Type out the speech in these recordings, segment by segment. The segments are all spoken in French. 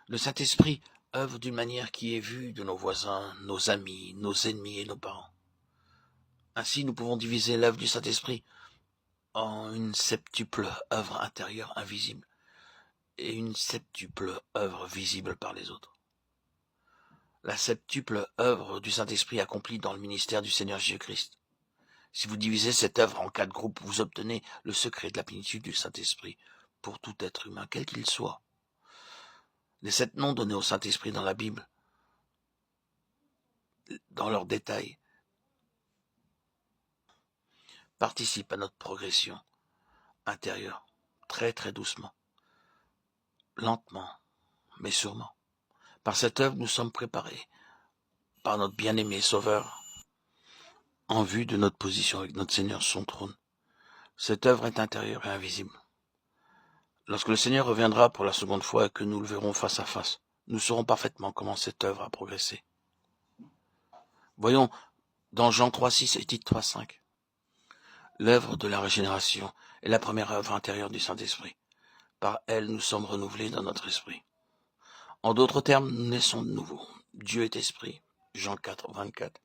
Le Saint-Esprit œuvre d'une manière qui est vue de nos voisins, nos amis, nos ennemis et nos parents. Ainsi, nous pouvons diviser l'œuvre du Saint-Esprit en une septuple œuvre intérieure invisible et une septuple œuvre visible par les autres. La septuple œuvre du Saint-Esprit accomplie dans le ministère du Seigneur Jésus-Christ. Si vous divisez cette œuvre en 4 groupes, vous obtenez le secret de la plénitude du Saint-Esprit pour tout être humain, quel qu'il soit. Les 7 noms donnés au Saint-Esprit dans la Bible, dans leurs détails, participent à notre progression intérieure, très très doucement, lentement, mais sûrement. Par cette œuvre, nous sommes préparés par notre bien-aimé Sauveur en vue de notre position avec notre Seigneur sur son trône. Cette œuvre est intérieure et invisible. Lorsque le Seigneur reviendra pour la seconde fois et que nous le verrons face à face, nous saurons parfaitement comment cette œuvre a progressé. Voyons dans Jean 3,6 et Tite 3,5. L'œuvre de la régénération est la première œuvre intérieure du Saint-Esprit. Par elle, nous sommes renouvelés dans notre esprit. En d'autres termes, nous naissons de nouveau. Dieu est esprit. Jean 4, 24.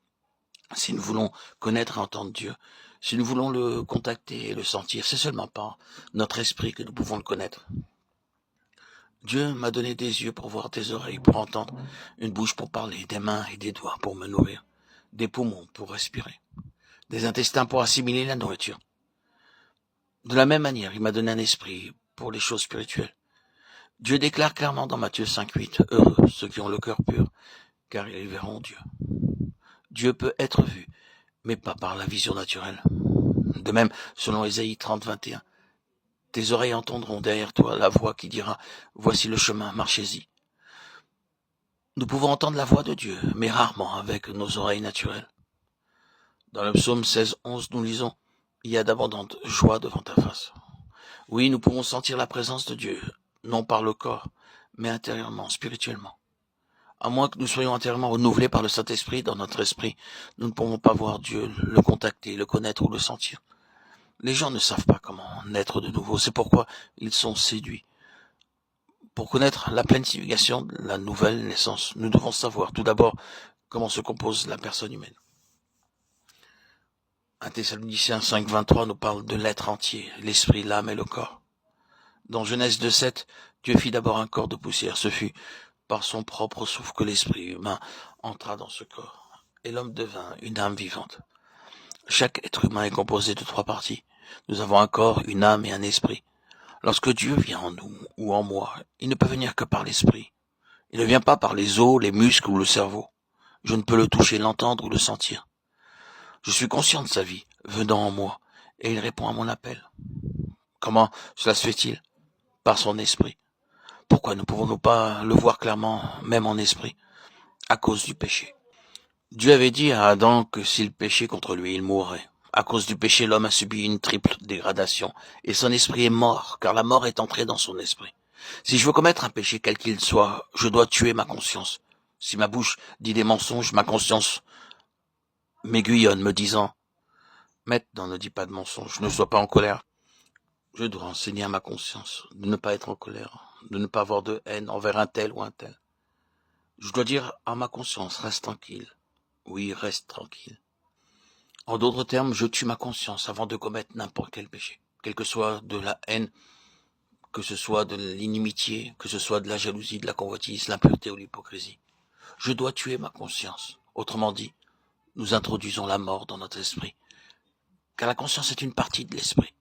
Si nous voulons connaître et entendre Dieu, si nous voulons le contacter et le sentir, c'est seulement par notre esprit que nous pouvons le connaître. Dieu m'a donné des yeux pour voir, des oreilles pour entendre, une bouche pour parler, des mains et des doigts pour me nourrir, des poumons pour respirer, des intestins pour assimiler la nourriture. De la même manière, il m'a donné un esprit pour les choses spirituelles. Dieu déclare clairement dans Matthieu 5,8, « Heureux ceux qui ont le cœur pur, car ils verront Dieu. » Dieu peut être vu, mais pas par la vision naturelle. De même, selon Ésaïe 30, 21, « Tes oreilles entendront derrière toi la voix qui dira, « Voici le chemin, marchez-y. » Nous pouvons entendre la voix de Dieu, mais rarement avec nos oreilles naturelles. Dans le psaume 16, 11, nous lisons, « Il y a d'abondantes joies devant ta face. » Oui, nous pouvons sentir la présence de Dieu, non par le corps, mais intérieurement, spirituellement. À moins que nous soyons intérieurement renouvelés par le Saint-Esprit dans notre esprit, nous ne pouvons pas voir Dieu, le contacter, le connaître ou le sentir. Les gens ne savent pas comment naître de nouveau, c'est pourquoi ils sont séduits. Pour connaître la pleine signification de la nouvelle naissance, nous devons savoir tout d'abord comment se compose la personne humaine. 1 Thessaloniciens 5, 23 nous parle de l'être entier, l'esprit, l'âme et le corps. Dans Genèse 2, 7, Dieu fit d'abord un corps de poussière. Ce fut par son propre souffle que l'esprit humain entra dans ce corps, et l'homme devint une âme vivante. Chaque être humain est composé de 3 parties. Nous avons un corps, une âme et un esprit. Lorsque Dieu vient en nous ou en moi, il ne peut venir que par l'esprit. Il ne vient pas par les os, les muscles ou le cerveau. Je ne peux le toucher, l'entendre ou le sentir. Je suis conscient de sa vie, venant en moi, et il répond à mon appel. Comment cela se fait-il? Par son esprit. Pourquoi ne pouvons-nous pas le voir clairement, même en esprit? À cause du péché. Dieu avait dit à Adam que s'il péchait contre lui, il mourrait. À cause du péché, l'homme a subi une triple dégradation, et son esprit est mort, car la mort est entrée dans son esprit. Si je veux commettre un péché quel qu'il soit, je dois tuer ma conscience. Si ma bouche dit des mensonges, ma conscience m'aiguillonne, me disant « Maintenant, ne dis pas de mensonges, ne sois pas en colère. » Je dois enseigner à ma conscience de ne pas être en colère, de ne pas avoir de haine envers un tel ou un tel. Je dois dire à ma conscience, reste tranquille. Oui, reste tranquille. En d'autres termes, je tue ma conscience avant de commettre n'importe quel péché, quel que soit de la haine, que ce soit de l'inimitié, que ce soit de la jalousie, de la convoitise, l'impureté ou l'hypocrisie. Je dois tuer ma conscience. Autrement dit, nous introduisons la mort dans notre esprit, car la conscience est une partie de l'esprit.